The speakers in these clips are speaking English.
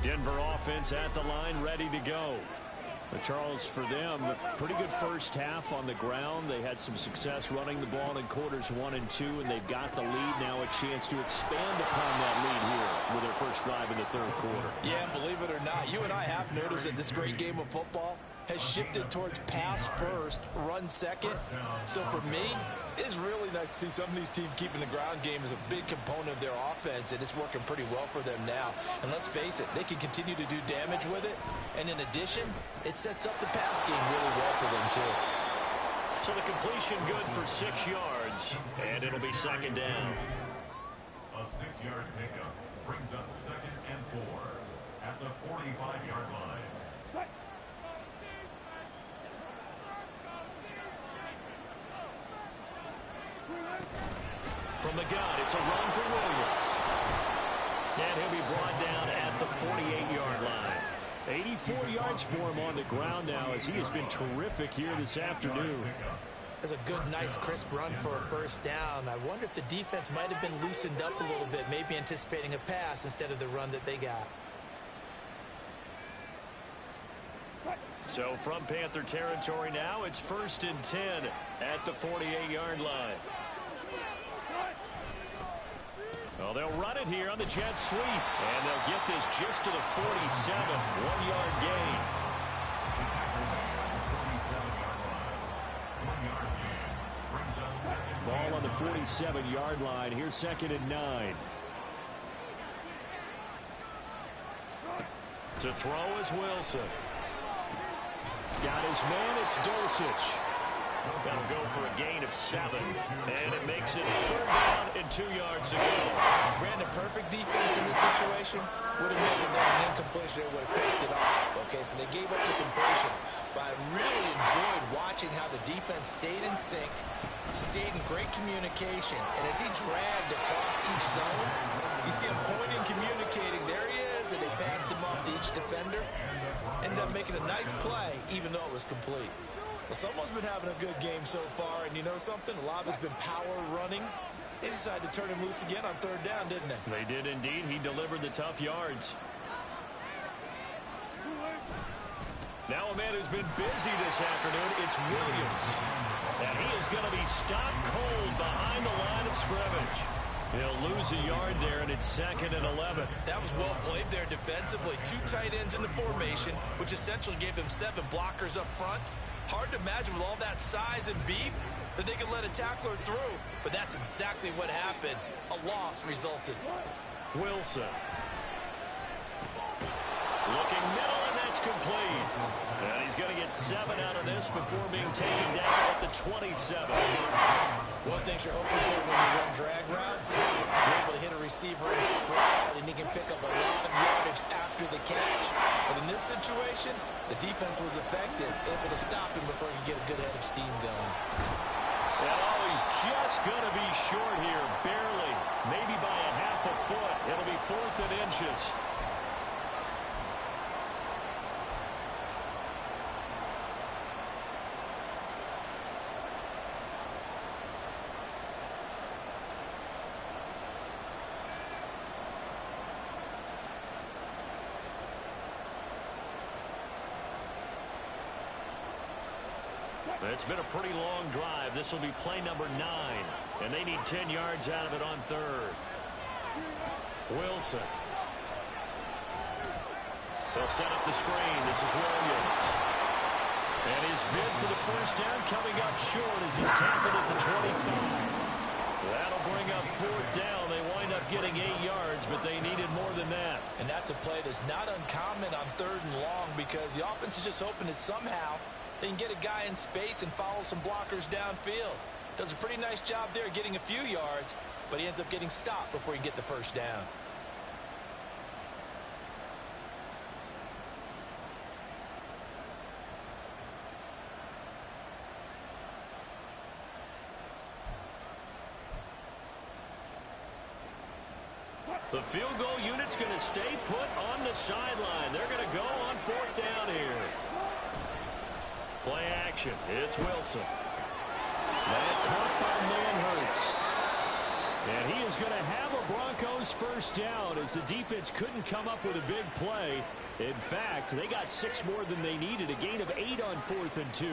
Denver offense at the line, ready to go. But Charles, for them, pretty good first half on the ground. They had some success running the ball in quarters 1 and 2, and they've got the lead now, a chance to expand upon that lead here with their first drive in the third quarter. Yeah, believe it or not, you and I have noticed that this great game of football has shifted towards pass first, run second. So for me, it's really nice to see some of these teams keeping the ground game as a big component of their offense, and it's working pretty well for them now. And let's face it, they can continue to do damage with it. And in addition, it sets up the pass game really well for them too. So the completion good for 6 yards, and it'll be second down. A 6-yard pickup brings up 2nd and 4 at the 45-yard line. From the gun, it's a run for Williams. And he'll be brought down at the 48-yard line. 84 yards for him on the ground now as he has been terrific here this afternoon. That's a good, nice, crisp run for a first down. I wonder if the defense might have been loosened up a little bit, maybe anticipating a pass instead of the run that they got. So from Panther territory now, it's 1st and 10 at the 48-yard line. Well, they'll run it here on the jet sweep, and they'll get this just to the 47, 1-yard gain. Ball on the 47-yard line. Here's 2nd and 9. To throw is Wilson. Got his man, it's Dulcich. That'll go for a gain of 7, and it makes it 3rd down and 2 yards to go. Ran a perfect defense in this situation. Would have meant that there was an incompletion that would have picked it off. Okay, so they gave up the completion. But I really enjoyed watching how the defense stayed in sync, stayed in great communication, and as he dragged across each zone, you see him pointing, communicating. There he is, and they passed him off to each defender. Ended up making a nice play, even though it was complete. Well, someone's been having a good game so far, and you know something? A lot of it's been power running. They decided to turn him loose again on 3rd down, didn't they? They did indeed. He delivered the tough yards. Now a man who's been busy this afternoon, it's Williams. And he is going to be stopped cold behind the line of scrimmage. He'll lose a yard there, and it's 2nd and 11. That was well played there defensively. 2 tight ends in the formation, which essentially gave them 7 blockers up front. Hard to imagine with all that size and beef that they could let a tackler through. But that's exactly what happened. A loss resulted. Wilson. Looking middle, and that's complete. And he's going to get 7 out of this before being taken down at the 27. One thing you're hoping for when you run drag routes, you're able to hit a receiver in stride, and he can pick up a lot of yardage after the catch. But in this situation, the defense was effective, able to stop him before he could get a good head of steam going. Oh, he's just going to be short here, barely, maybe by a half a foot. It'll be 4th and inches. It's been a pretty long drive. This will be play number 9, and they need 10 yards out of it on 3rd. Wilson. They'll set up the screen. This is Williams. And his bid for the first down coming up short as he's tackled at the 25. That'll bring up 4th down. They wind up getting 8 yards, but they needed more than that. And that's a play that's not uncommon on 3rd and long because the offense is just hoping that somehow they can get a guy in space and follow some blockers downfield. Does a pretty nice job there getting a few yards, but he ends up getting stopped before he can get the first down. The field goal unit's going to stay put on the sideline. They're going to go on 4th down here. Play action. It's Wilson. That caught by Manhurts. And he is going to have a Broncos first down as the defense couldn't come up with a big play. In fact, they got 6 more than they needed, a gain of 8 on 4th and 2.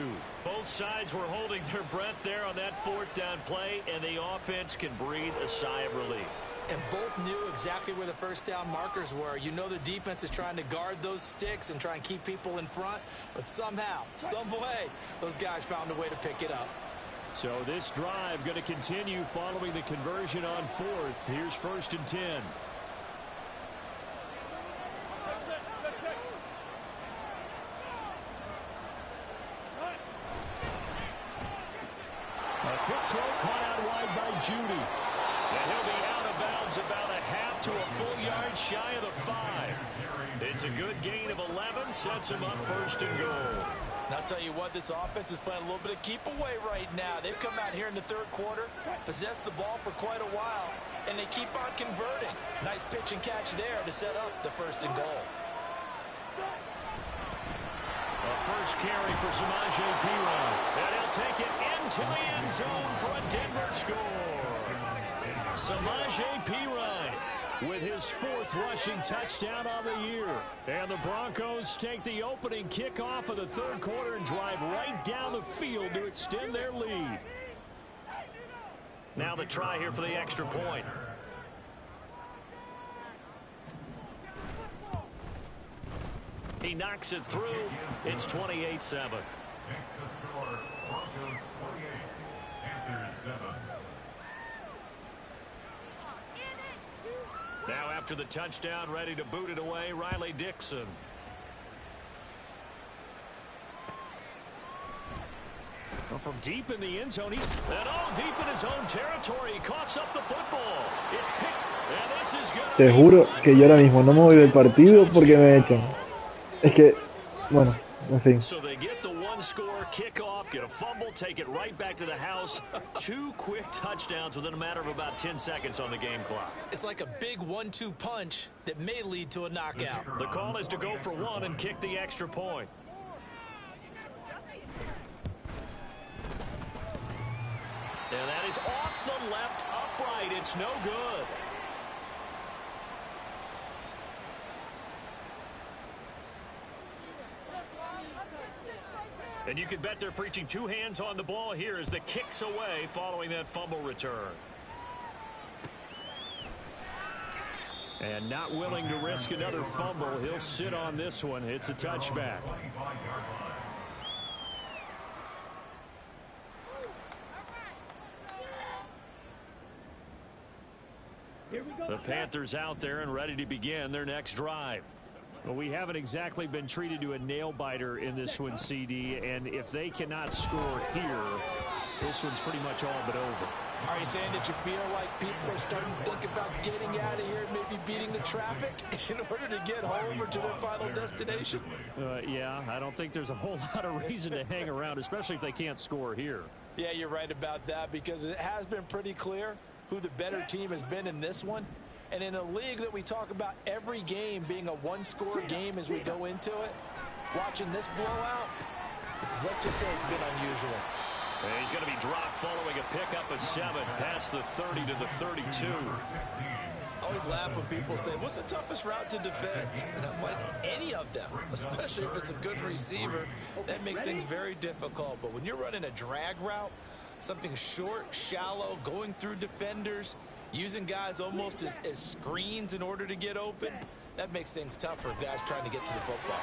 Both sides were holding their breath there on that 4th down play, and the offense can breathe a sigh of relief. And both knew exactly where the first down markers were. You know the defense is trying to guard those sticks and try and keep people in front, but somehow, some way, those guys found a way to pick it up. So this drive going to continue following the conversion on 4th. Here's 1st and 10. A quick throw caught out wide by Judy. And he'll be out of bounds about a half to a full yard shy of the 5. It's a good gain of 11, sets him up 1st and goal. And I'll tell you what, this offense is playing a little bit of keep away right now. They've come out here in the 3rd quarter, possessed the ball for quite a while, and they keep on converting. Nice pitch and catch there to set up the 1st and goal. A first carry for Samaje Perine. And he'll take it into the end zone for a Denver score. Samaje Perine with his 4th rushing touchdown on the year. And the Broncos take the opening kickoff of the 3rd quarter and drive right down the field to extend their lead. Now the try here for the extra point. He knocks it through. It's 28-7. Makes the score Broncos 28, Panthers 7. Now after the touchdown, ready to boot it away, Riley Dixon. Well, from deep in the end zone, he's all deep in his own territory. He coughs up the football. It's picked. And this is good. Te juro que yo ahora mismo no me voy del partido porque me echan. Es que, bueno, en fin. So they get the 1-score kickoff, get a fumble, take it right back to the house. 2 quick touchdowns within a matter of about 10 seconds on the game clock. It's like a big 1-2 punch that may lead to a knockout. The call is to go for 1 and kick the extra point. And that is off the left upright. It's no good. And you can bet they're preaching 2 hands on the ball here as the kick's away following that fumble return. And not willing to risk another fumble. He'll sit on this one. It's a touchback. The Panthers out there and ready to begin their next drive. Well, we haven't exactly been treated to a nail-biter in this one, CD, and if they cannot score here, this one's pretty much all but over. Are you saying that you feel like people are starting to think about getting out of here and maybe beating the traffic in order to get home or to their final destination? Yeah, I don't think there's a whole lot of reason to hang around, especially if they can't score here. Yeah, you're right about that because it has been pretty clear who the better team has been in this one. And in a league that we talk about every game being a 1-score game as we go into it, watching this blowout, let's just say it's been unusual. And he's going to be dropped following a pickup of 7 past the 30 to the 32. I always laugh when people say, what's the toughest route to defend? And I'm like, any of them, especially if it's a good receiver. That makes things very difficult. But when you're running a drag route, something short, shallow, going through defenders, using guys almost as screens in order to get open, that makes things tough for guys trying to get to the football.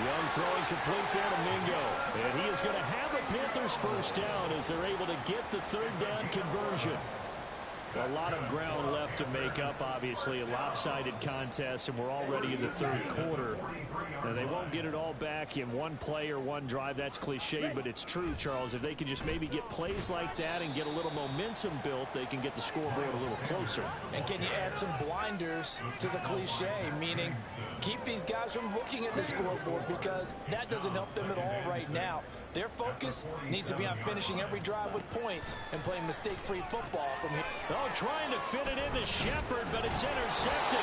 Young throwing complete there to Mingo. And he is going to have a Panthers first down as they're able to get the 3rd down conversion. A lot of ground left to make up, obviously. A lopsided contest, and we're already in the 3rd quarter. Now, they won't get it all back in one play or one drive. That's cliche, but it's true, Charles. If they can just maybe get plays like that and get a little momentum built, they can get the scoreboard a little closer. And can you add some blinders to the cliche, meaning keep these guys from looking at the scoreboard because that doesn't help them at all right now. Their focus needs to be on finishing every drive with points and playing mistake-free football from here. Oh, trying to fit it into Shepard, but it's intercepted.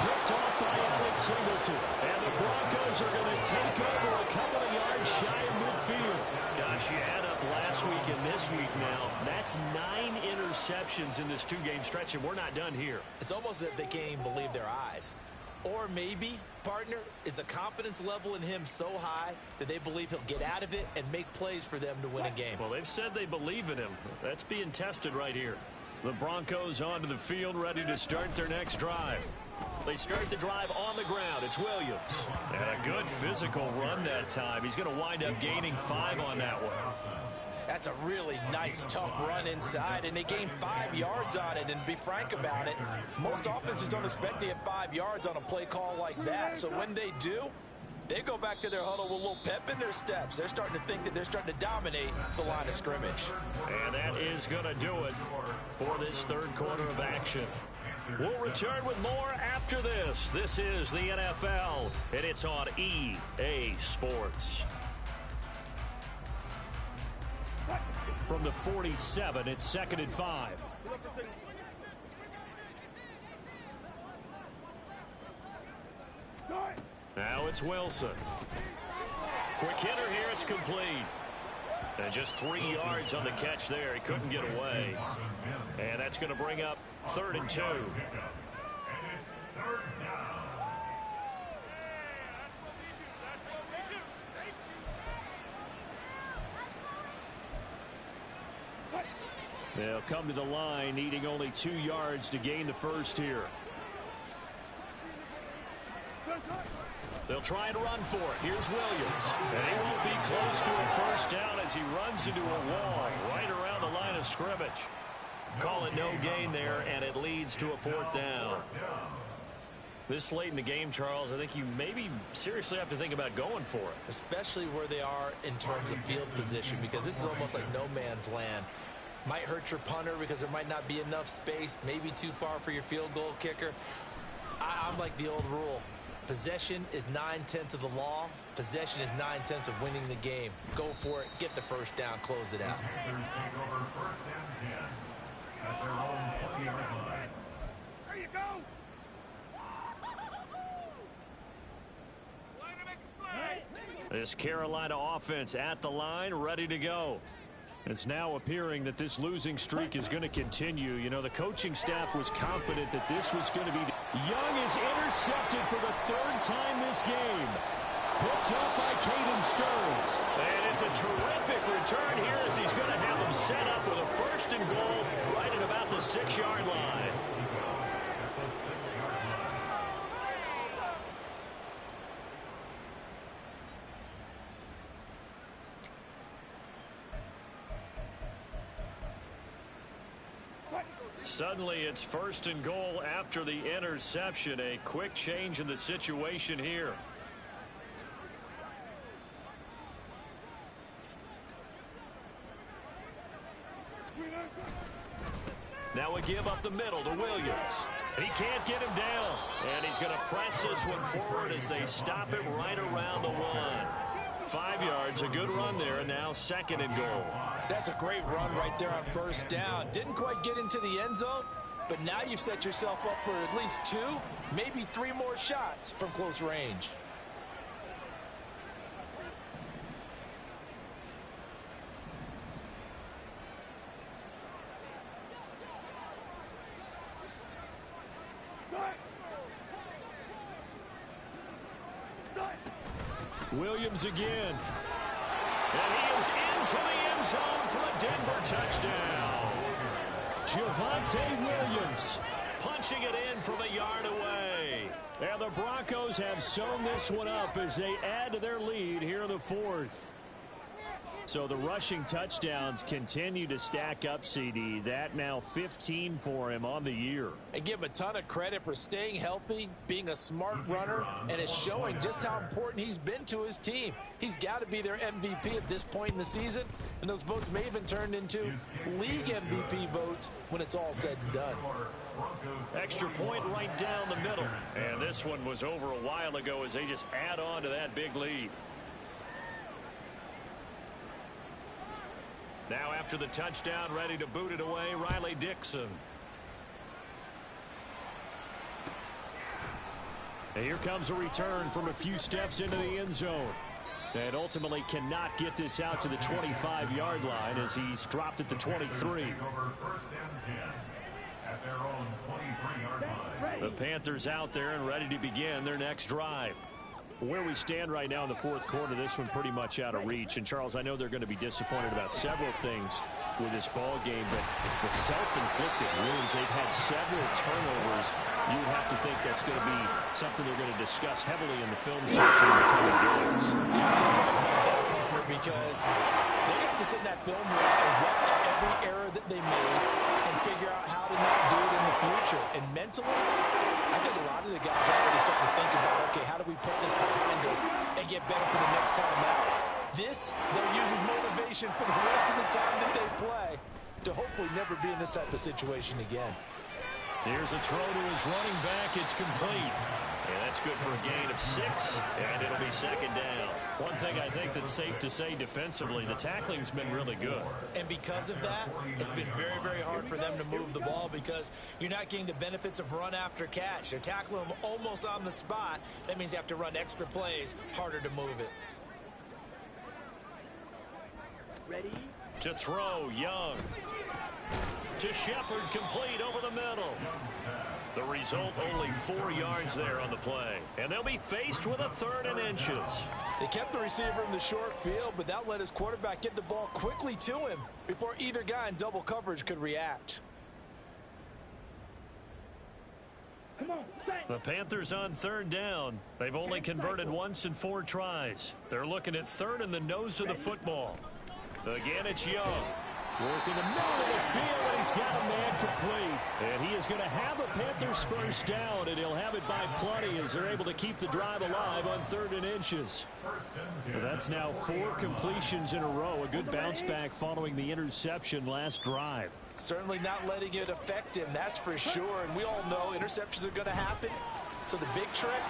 Picked off by Alex Singleton. And the Broncos are going to take over a couple of yards shy of midfield. Gosh, you add up last week and this week now. That's 9 interceptions in this 2-game stretch, and we're not done here. It's almost as if they can't even believe their eyes. Or maybe, partner, is the confidence level in him so high that they believe he'll get out of it and make plays for them to win a game. Well, they've said they believe in him. That's being tested right here. The Broncos onto the field, ready to start their next drive. They start the drive on the ground. It's Williams. And a good physical run that time. He's going to wind up gaining 5 on that one. That's a really nice, tough run inside, and they gained 5 yards on it. And to be frank about it, most offenses don't expect to get 5 yards on a play call like that. So when they do, they go back to their huddle with a little pep in their steps. They're starting to think that they're starting to dominate the line of scrimmage. And that is going to do it for this third quarter of action. We'll return with more after this. This is the NFL, and it's on EA Sports. From the 47, it's 2nd and 5. Now it's Wilson. Quick hitter here, it's complete. And just 3 yards on the catch there. He couldn't get away. And that's going to bring up 3rd and 2. They'll come to the line, needing only 2 yards to gain the first here. They'll try and run for it. Here's Williams. And he won't be close to a first down as he runs into a wall right around the line of scrimmage. Call it no gain there, and it leads to a 4th down. This late in the game, Charles, I think you maybe seriously have to think about going for it. Especially where they are in terms of field position, because this is almost like no man's land. Might hurt your punter because there might not be enough space, maybe too far for your field goal kicker. I'm like the old rule. Possession is 9/10 of the law. Possession is 9/10 of winning the game. Go for it. Get the first down. Close it out. Panthers take over 1st and 10 at their own 20-yard line. There you go. This Carolina offense at the line, ready to go. It's now appearing that this losing streak is going to continue. You know, the coaching staff was confident that this was going to be. Young is intercepted for the 3rd time this game. Picked up by Caden Stearns. And it's a terrific return here as he's going to have them set up with a 1st and goal right at about the 6-yard line. Suddenly it's 1st and goal after the interception. A quick change in the situation here. Now a give up the middle to Williams. He can't get him down. And he's going to press this one forward as they stop him right around the 1. 5 yards, a good run there, and now 2nd and goal. That's a great run right there on 1st down. Didn't quite get into the end zone, but now you've set yourself up for at least 2, maybe 3 more shots from close range. Williams again. And he is into the end zone for a Denver touchdown. Javonte Williams punching it in from a yard away. And the Broncos have sewn this one up as they add to their lead here in the 4th. So the rushing touchdowns continue to stack up, CD. That now 15 for him on the year. And give him a ton of credit for staying healthy, being a smart runner, and it's showing just how important he's been to his team. He's got to be their MVP at this point in the season, and those votes may have been turned into league MVP votes when it's all said and done. Extra point right down the middle. And this one was over a while ago as they just add on to that big lead. Now after the touchdown, ready to boot it away, Riley Dixon. And here comes a return from a few steps into the end zone. And ultimately cannot get this out to the 25-yard line as he's dropped at the 23. First and 10 at their own 23-yard line. The Panthers out there and ready to begin their next drive. Where we stand right now in the fourth quarter, this one pretty much out of reach. And, Charles, I know they're going to be disappointed about several things with this ball game, but the self-inflicted wounds, they've had several turnovers. You would have to think that's going to be something they're going to discuss heavily in the film section in the coming games. Because they have to sit in that film room and watch every error that they made and figure out how to not do it in the future. And mentally, I think a lot of the guys are already starting to think about, okay, how do we put this behind us and get better for the next time out? This, they'll use as motivation for the rest of the time that they play to hopefully never be in this type of situation again. Here's a throw to his running back. It's complete. And that's good for a gain of 6, and it'll be second down. One thing I think that's safe to say defensively, the tackling's been really good. And because of that, it's been very, very hard for them to move the ball because you're not getting the benefits of run after catch. They're tackling them almost on the spot. That means you have to run extra plays, harder to move it. Ready? To throw, Young. To Shepard, complete over the middle. The result, only 4 yards there on the play. And they'll be faced with a 3rd and inches. They kept the receiver in the short field, but that let his quarterback get the ball quickly to him before either guy in double coverage could react. The Panthers on 3rd down. They've only converted once in 4 tries. They're looking at 3rd in the nose of the football. Again, it's Young. Working the middle of the field, and he's got a man complete. And he is going to have a Panthers first down, and he'll have it by plenty as they're able to keep the drive alive on 3rd and inches. That's now 4 completions in a row. A good bounce back following the interception last drive. Certainly not letting it affect him, that's for sure. And we all know interceptions are going to happen. So the big trick,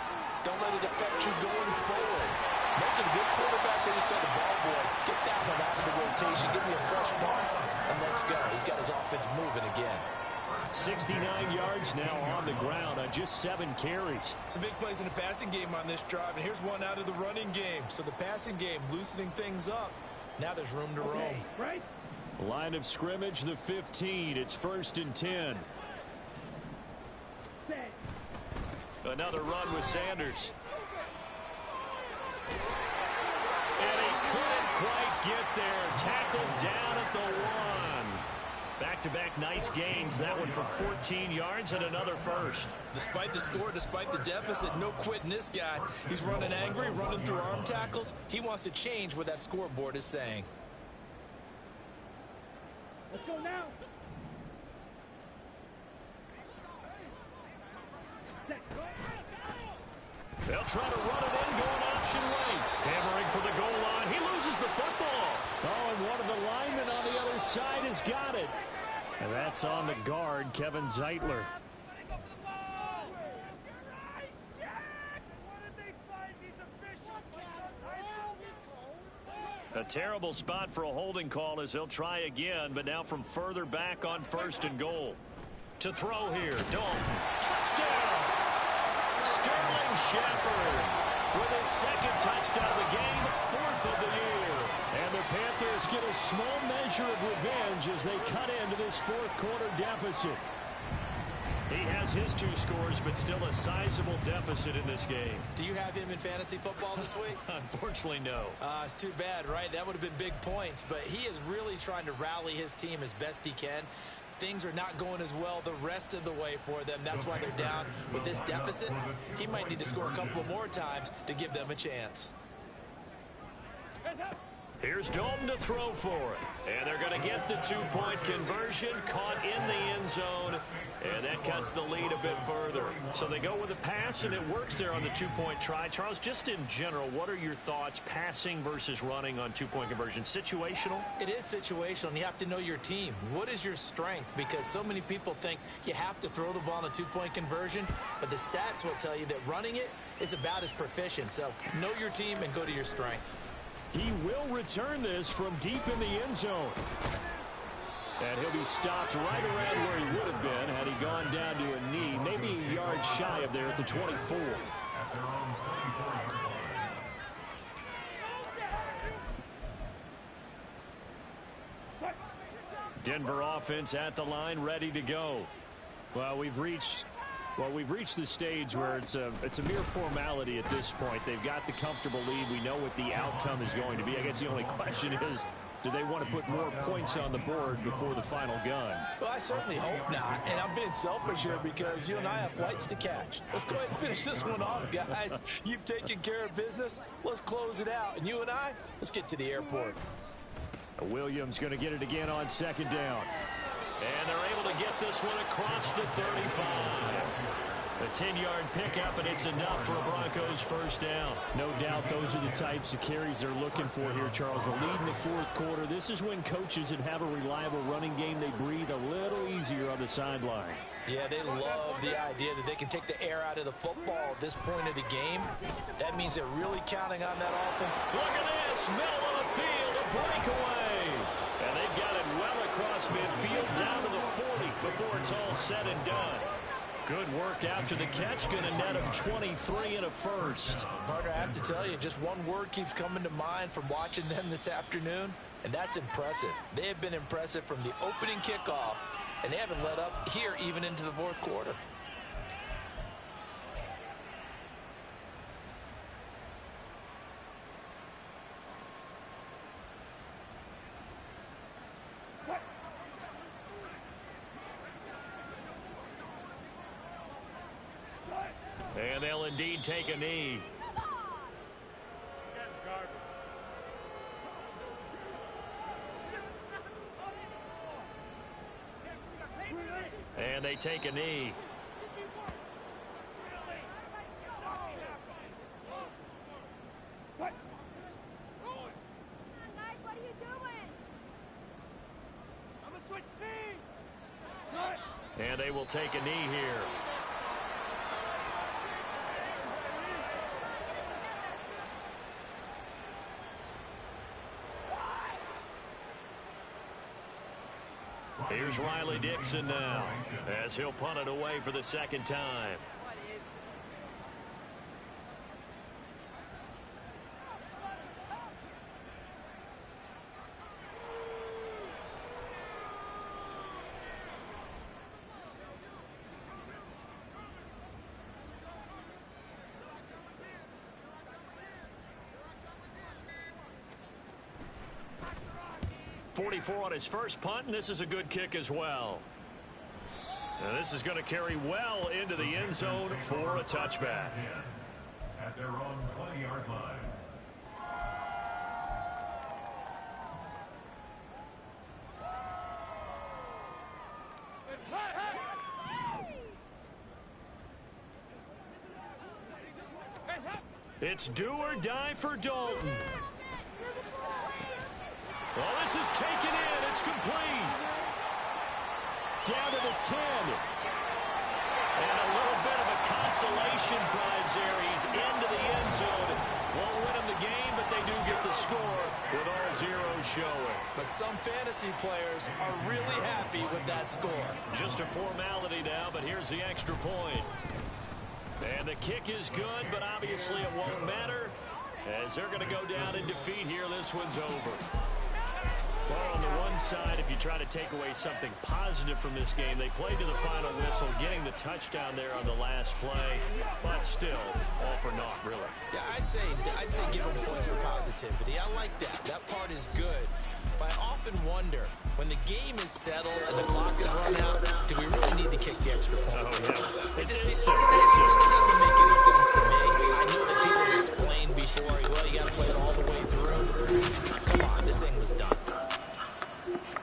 don't let it affect you going forward. Most of the good quarterbacks, they just tell the ball boy, get down and out of the rotation, give me a fresh mark, and let's go. He's got his offense moving again. 69 yards now on the ground on just 7 carries. Some big plays in the passing game on this drive, and here's one out of the running game. So the passing game loosening things up. Now there's room to roam. Right. Line of scrimmage, the 15. It's 1st and 10. Another run with Sanders. And he couldn't quite get there. Tackled down at the 1. Back-to-back nice gains. That one for 14 yards and another first. Despite the score, despite the deficit, no quitting this guy. He's running angry, running through arm tackles. He wants to change what that scoreboard is saying. Let's go now. They'll try to run it in, going option right. Hammering for the goal line. He loses the football. Oh, and one of the linemen on the other side has got it. And that's on the guard, Kevin Zeitler. A terrible spot for a holding call as they'll try again, but now from further back on 1st and goal. To throw here, Dalton. Touchdown! Sterling Shepard with his 2nd touchdown of the game, 4th of the year. And the Panthers get a small measure of revenge as they cut into this 4th quarter deficit. He has his 2 scores, but still a sizable deficit in this game. Do you have him in fantasy football this week? Unfortunately, no. It's too bad, right? That would have been big points, but he is really trying to rally his team as best he can. Things are not going as well the rest of the way for them. That's why they're down with this deficit. He might need to score a couple more times to give them a chance. Here's Dalton to throw for it. And they're going to get the 2-point conversion, caught in the end zone, and that cuts the lead a bit further. So they go with a pass, and it works there on the 2-point try. Charles, just in general, what are your thoughts passing versus running on 2-point conversion? Situational? It is situational, and you have to know your team. What is your strength? Because so many people think you have to throw the ball in a 2-point conversion, but the stats will tell you that running it is about as proficient. So know your team and go to your strength. He will return this from deep in the end zone. And he'll be stopped right around where he would have been had he gone down to a knee, maybe a yard shy of there at the 24. at their own 24-yard line. Denver offense at the line, ready to go. Well, we've reached the stage where it's a mere formality at this point. They've got the comfortable lead. We know what the outcome is going to be. I guess the only question is, do they want to put more points on the board before the final gun? Well, I certainly hope not. And I'm being selfish here because you and I have flights to catch. Let's go ahead and finish this one off, guys. You've taken care of business. Let's close it out. And you and I, let's get to the airport. Williams going to get it again on second down. And they're able to get this one across the 35. A 10-yard pickup, and it's enough for a Broncos first down. No doubt those are the types of carries they're looking for here, Charles. The lead in the fourth quarter. This is when coaches that have a reliable running game, they breathe a little easier on the sideline. Yeah, they love the idea that they can take the air out of the football at this point of the game. That means they're really counting on that offense. Look at this. Middle of the field, a breakaway. And they've got it well across midfield down to the 40 before it's all said and done. Good work after the catch. Going to net him 23 and a first. Partner, I have to tell you, just one word keeps coming to mind from watching them this afternoon, and that's impressive. They have been impressive from the opening kickoff, and they haven't let up here even into the fourth quarter. And they'll indeed take a knee. And they take a knee. And they will take a knee here. Here's Riley Dixon now as he'll punt it away for the second time. On his first punt, and this is a good kick as well. Now this is going to carry well into the end zone for a touchback. At their own 20-yard line. It's do or die for Dalton. Well, this is taken in. It's complete. Down to the 10. And a little bit of a consolation prize there. He's into the end zone. Won't win him the game, but they do get the score with all zeros showing. But some fantasy players are really happy with that score. Just a formality now, but here's the extra point. And the kick is good, but obviously it won't matter as they're going to go down in defeat here. This one's over. Well, on the one side, if you try to take away something positive from this game, they played to the final whistle, getting the touchdown there on the last play, but still, all for naught, really. Yeah, I'd say give them points for positivity. I like that. That part is good. But I often wonder, when the game is settled and the clock is run out, do we really need to kick the extra point? Oh, yeah. It doesn't make any sense to me. I know that